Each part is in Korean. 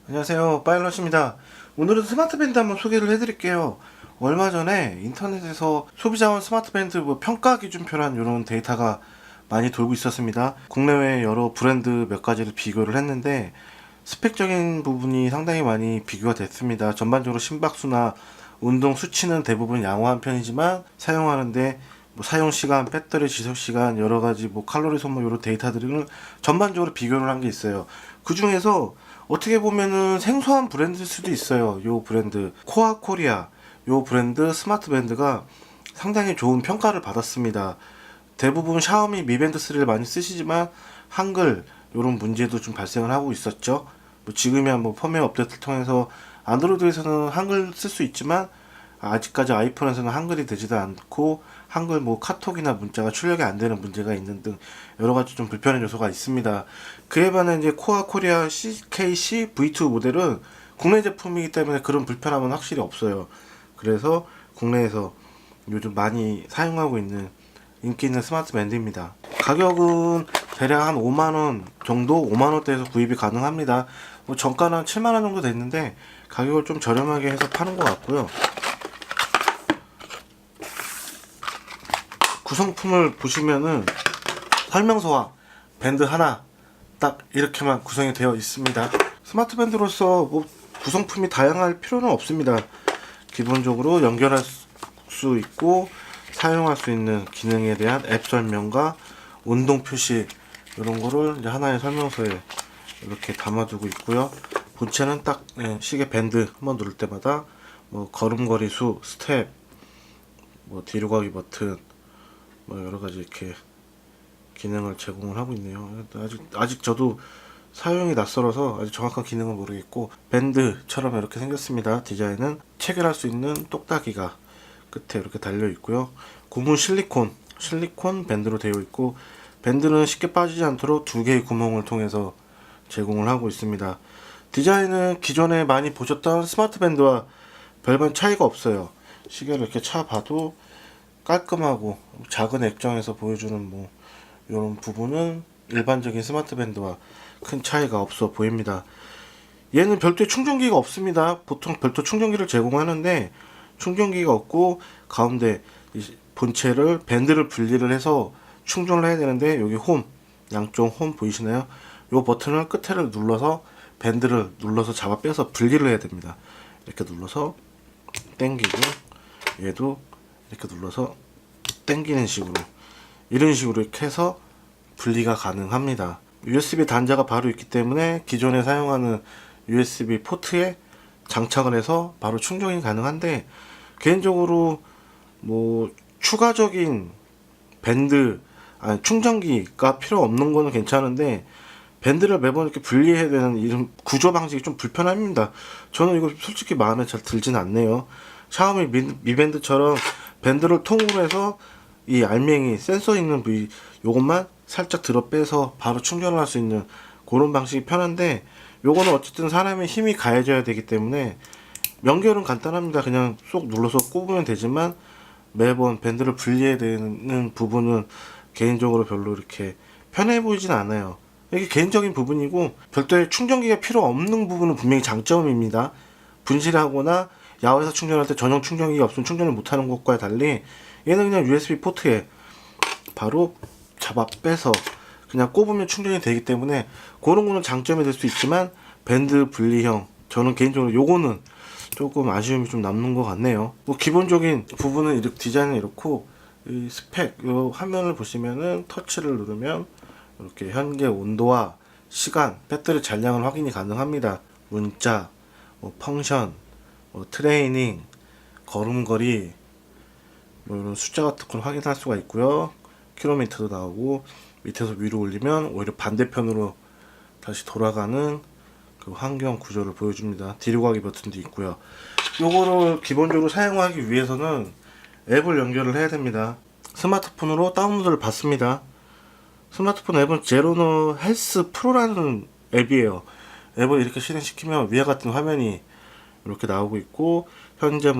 안녕하세요, 파일럿입니다. 오늘은 스마트밴드 한번 소개를 해드릴게요. 얼마 전에 인터넷에서 소비자원 스마트밴드 평가 기준표란 이런 데이터가 많이 돌고 있었습니다. 국내외 여러 브랜드 몇 가지를 비교를 했는데 스펙적인 부분이 상당히 많이 비교가 됐습니다. 전반적으로 심박수나 운동 수치는 대부분 양호한 편이지만 사용하는데 사용 시간, 배터리 지속 시간, 여러 가지 칼로리 소모 이런 데이터들을 전반적으로 비교를 한 게 있어요. 그 중에서 어떻게 보면은 생소한 브랜드일 수도 있어요. 요 브랜드 코아 코리아, 요 브랜드 스마트 밴드가 상당히 좋은 평가를 받았습니다. 대부분 샤오미 미 밴드 3를 많이 쓰시지만 한글 요런 문제도 좀 발생을 하고 있었죠. 지금이야 펌웨어 업데이트를 통해서 안드로이드에서는 한글 쓸 수 있지만 아직까지 아이폰에서는 한글이 되지도 않고 한글 카톡이나 문자가 출력이 안 되는 문제가 있는 등 여러 가지 좀 불편한 요소가 있습니다. 그에 반해 이제 코아 코리아 CKC V2 모델은 국내 제품이기 때문에 그런 불편함은 확실히 없어요. 그래서 국내에서 요즘 많이 사용하고 있는 인기 있는 스마트 밴드입니다. 가격은 대략 한 5만원 정도, 5만원대에서 구입이 가능합니다. 정가는 7만원 정도 됐는데 가격을 좀 저렴하게 해서 파는 것 같고요. 구성품을 보시면은 설명서와 밴드 하나 딱 이렇게만 구성이 되어 있습니다. 스마트 밴드로서 구성품이 다양할 필요는 없습니다. 기본적으로 연결할 수 있고 사용할 수 있는 기능에 대한 앱 설명과 운동 표시 이런 거를 이제 하나의 설명서에 이렇게 담아두고 있고요. 본체는 딱 시계 밴드 한번 누를 때마다 걸음걸이 수, 스텝, 뒤로 가기 버튼 여러 가지 이렇게 기능을 제공을 하고 있네요. 아직 저도 사용이 낯설어서 아직 정확한 기능은 모르겠고, 밴드처럼 이렇게 생겼습니다. 디자인은 체결할 수 있는 똑딱이가 끝에 이렇게 달려 있고요. 고무 실리콘 밴드로 되어 있고, 밴드는 쉽게 빠지지 않도록 두 개의 구멍을 통해서 제공을 하고 있습니다. 디자인은 기존에 많이 보셨던 스마트 밴드와 별반 차이가 없어요. 시계를 이렇게 차봐도 깔끔하고 작은 액정에서 보여주는 이런 부분은 일반적인 스마트 밴드와 큰 차이가 없어 보입니다. 얘는 별도의 충전기가 없습니다. 보통 별도 충전기를 제공하는데 충전기가 없고, 가운데 본체를 밴드를 분리를 해서 충전을 해야 되는데, 여기 양쪽 홈 보이시나요? 요 버튼을 끝에를 눌러서 밴드를 눌러서 잡아 빼서 분리를 해야 됩니다. 이렇게 눌러서 당기고, 얘도 이렇게 눌러서 당기는 식으로, 이런 식으로 이렇게 해서 분리가 가능합니다. USB 단자가 바로 있기 때문에 기존에 사용하는 USB 포트에 장착을 해서 바로 충전이 가능한데, 개인적으로 추가적인 충전기가 필요 없는 거는 괜찮은데, 밴드를 매번 이렇게 분리해야 되는 이런 구조 방식이 좀 불편합니다. 저는 이거 솔직히 마음에 잘 들진 않네요. 샤오미 미 밴드처럼 밴드를 통으로 해서 이 알맹이 센서 있는 부위 요것만 살짝 들어 빼서 바로 충전을 할 수 있는 그런 방식이 편한데, 요거는 어쨌든 사람의 힘이 가해져야 되기 때문에 연결은 간단합니다. 그냥 쏙 눌러서 꼽으면 되지만 매번 밴드를 분리해야 되는 부분은 개인적으로 별로 이렇게 편해 보이진 않아요. 이게 개인적인 부분이고, 별도의 충전기가 필요 없는 부분은 분명히 장점입니다. 분실하거나 야외에서 충전할 때 전용 충전기가 없으면 충전을 못하는 것과 달리 얘는 그냥 USB 포트에 바로 잡아 빼서 그냥 꼽으면 충전이 되기 때문에 그런 거는 장점이 될 수 있지만, 밴드 분리형, 저는 개인적으로 요거는 조금 아쉬움이 좀 남는 것 같네요. 기본적인 부분은 이렇게 디자인은 이렇고, 이 스펙, 요 화면을 보시면은 터치를 누르면 이렇게 현재 온도와 시간, 배터리 잔량을 확인이 가능합니다. 문자, 펑션, 트레이닝, 걸음걸이 이런 숫자 같은 걸 확인할 수가 있고요. 킬로미터도 나오고, 밑에서 위로 올리면 오히려 반대편으로 다시 돌아가는 그 환경 구조를 보여줍니다. 뒤로 가기 버튼도 있고요. 요거를 기본적으로 사용하기 위해서는 앱을 연결을 해야 됩니다. 스마트폰으로 다운로드를 받습니다. 스마트폰 앱은 제로노 헬스 프로라는 앱이에요. 앱을 이렇게 실행시키면 위와 같은 화면이 이렇게 나오고 있고, 현재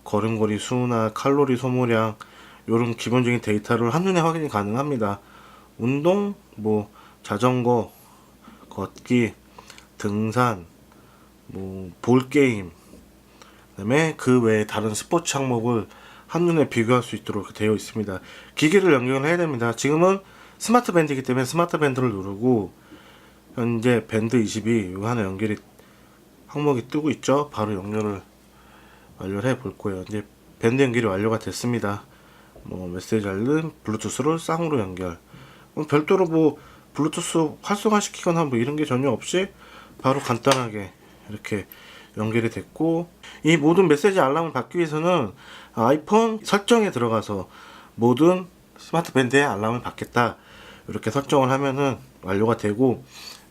걸음걸이 수나 칼로리 소모량 이런 기본적인 데이터를 한눈에 확인이 가능합니다. 운동, 뭐 자전거, 걷기, 등산, 뭐 볼게임, 그다음에 그 외에 다른 스포츠 항목을 한눈에 비교할 수 있도록 되어 있습니다. 기기를 연결해야 됩니다. 지금은 스마트 밴드이기 때문에 스마트 밴드를 누르고 현재 밴드 22 이거 하나 연결이 항목이 뜨고 있죠. 바로 연결을 완료를 해 볼 거예요. 이제 밴드 연결이 완료가 됐습니다. 뭐 메시지 알림, 블루투스로 쌍으로 연결. 별도로 뭐 블루투스 활성화시키거나 뭐 이런 게 전혀 없이 바로 간단하게 이렇게 연결이 됐고, 이 모든 메시지 알람을 받기 위해서는 아이폰 설정에 들어가서 모든 스마트 밴드의 알람을 받겠다 이렇게 설정을 하면은 완료가 되고,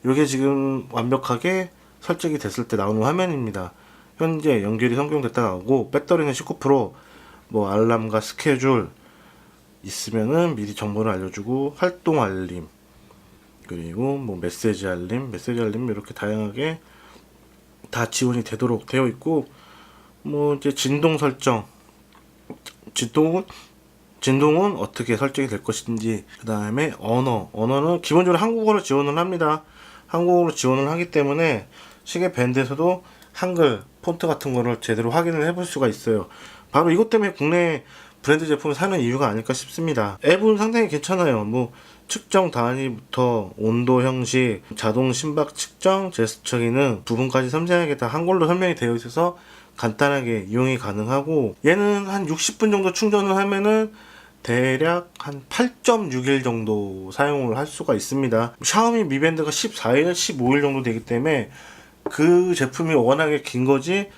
이게 지금 완벽하게 설정이 됐을 때 나오는 화면입니다. 현재 연결이 성공됐다 나오고, 배터리는 19%, 뭐 알람과 스케줄 있으면은 미리 정보를 알려주고, 활동 알림, 그리고 뭐 메시지 알림 이렇게 다양하게 다 지원이 되도록 되어 있고, 뭐 이제 진동 설정, 진동은 어떻게 설정이 될 것인지, 그 다음에 언어는 기본적으로 한국어로 지원을 합니다. 한국어로 지원을 하기 때문에 시계 밴드에서도 한글 폰트 같은 거를 제대로 확인을 해볼 수가 있어요. 바로 이것 때문에 국내 브랜드 제품을 사는 이유가 아닐까 싶습니다. 앱은 상당히 괜찮아요. 뭐 측정 단위부터 온도 형식, 자동 심박 측정, 제스처 기능 부분까지 섬세하게 다 한글로 설명이 되어 있어서 간단하게 이용이 가능하고, 얘는 한 60분 정도 충전을 하면은 대략 한 8.6일 정도 사용을 할 수가 있습니다. 샤오미 Mi 밴드가 14일, 15일 정도 되기 때문에 그 제품이 워낙에 긴 거지,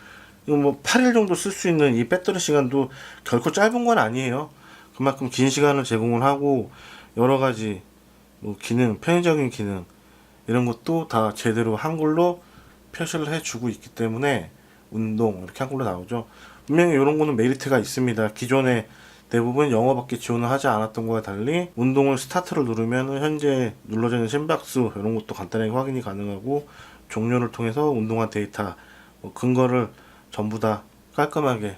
뭐 8일 정도 쓸 수 있는 이 배터리 시간도 결코 짧은 건 아니에요. 그만큼 긴 시간을 제공을 하고, 여러 가지 뭐 기능, 편의적인 기능 이런 것도 다 제대로 한글로 표시를 해주고 있기 때문에, 운동 이렇게 한글로 나오죠. 분명히 이런 거는 메리트가 있습니다. 기존에 대부분 영어밖에 지원을 하지 않았던 거와 달리 운동을 스타트를 누르면 현재 눌러져 있는 심박수 이런 것도 간단하게 확인이 가능하고, 종료를 통해서 운동한 데이터, 뭐 근거를 전부 다 깔끔하게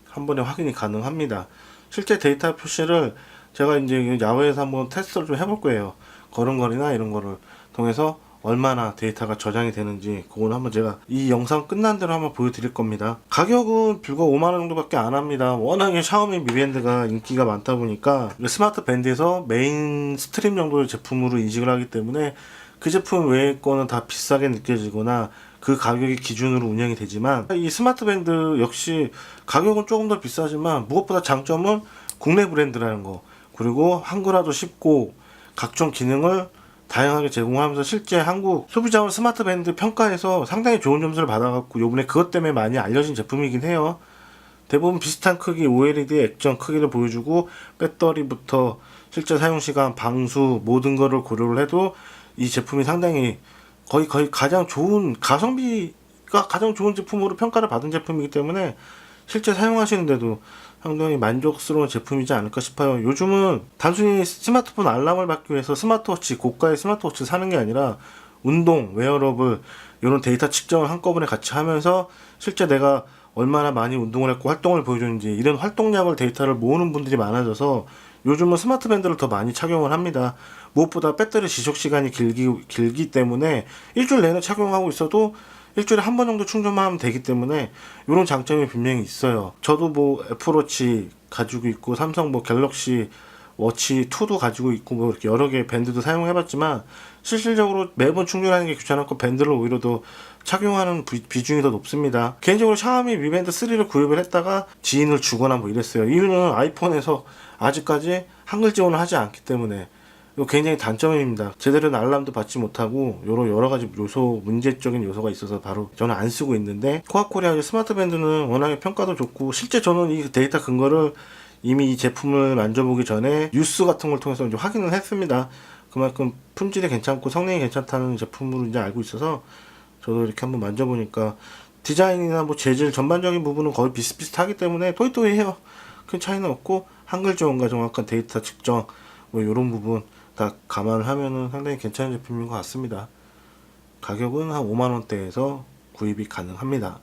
한 번에 확인이 가능합니다. 실제 데이터 표시를 제가 이제 야외에서 한번 테스트를 좀 해볼 거예요. 걸음걸이나 이런 거를 통해서 얼마나 데이터가 저장이 되는지, 그거는 한번 제가 이 영상 끝난 대로 한번 보여드릴 겁니다. 가격은 불과 5만원 정도밖에 안 합니다. 워낙에 샤오미 Mi 밴드가 인기가 많다 보니까 스마트 밴드에서 메인 스트림 정도의 제품으로 인식을 하기 때문에 그 제품 외의 거는 다 비싸게 느껴지거나 그 가격이 기준으로 운영이 되지만, 이 스마트 밴드 역시 가격은 조금 더 비싸지만 무엇보다 장점은 국내 브랜드라는 거, 그리고 한글화도 쉽고 각종 기능을 다양하게 제공하면서 실제 한국 소비자원 스마트 밴드 평가에서 상당히 좋은 점수를 받아갖고 요번에 그것 때문에 많이 알려진 제품이긴 해요. 대부분 비슷한 크기 OLED 액정 크기를 보여주고, 배터리부터 실제 사용시간, 방수 모든 거를 고려를 해도 이 제품이 상당히 거의 가장 좋은, 가성비가 가장 좋은 제품으로 평가를 받은 제품이기 때문에 실제 사용하시는데도 상당히 만족스러운 제품이지 않을까 싶어요. 요즘은 단순히 스마트폰 알람을 받기 위해서 스마트워치, 고가의 스마트워치 사는 게 아니라 운동, 웨어러블 이런 데이터 측정을 한꺼번에 같이 하면서 실제 내가 얼마나 많이 운동을 했고 활동을 보여주는지 이런 활동량을 데이터를 모으는 분들이 많아져서 요즘은 스마트 밴드를 더 많이 착용을 합니다. 무엇보다 배터리 지속 시간이 길기 때문에 일주일 내내 착용하고 있어도 일주일에 한 번 정도 충전만 하면 되기 때문에 이런 장점이 분명히 있어요. 저도 뭐 애플워치 가지고 있고, 삼성 뭐 갤럭시 워치 2도 가지고 있고, 뭐 이렇게 여러 개의 밴드도 사용해봤지만 실질적으로 매번 충전하는 게 귀찮았고 밴드를 오히려 더 착용하는 비중이 더 높습니다. 개인적으로 샤오미 Mi 밴드 3를 구입을 했다가 지인을 주거나 뭐 이랬어요. 이유는 아이폰에서 아직까지 한글 지원을 하지 않기 때문에 이거 굉장히 단점입니다. 제대로 된 알람도 받지 못하고 여러 가지 문제적인 요소가 있어서 바로 저는 안 쓰고 있는데, 코아코리아 스마트 밴드는 워낙에 평가도 좋고, 실제 저는 이 데이터 근거를 이미 이 제품을 만져보기 전에 뉴스 같은 걸 통해서 이제 확인을 했습니다. 그만큼 품질이 괜찮고 성능이 괜찮다는 제품으로 이제 알고 있어서 저도 이렇게 한번 만져보니까 디자인이나 뭐 재질 전반적인 부분은 거의 비슷비슷하기 때문에 토이토이해요. 큰 차이는 없고, 한글 지원과 정확한 데이터 측정 뭐 이런 부분 다 감안을 하면은 상당히 괜찮은 제품인 것 같습니다. 가격은 한 5만원대에서 구입이 가능합니다.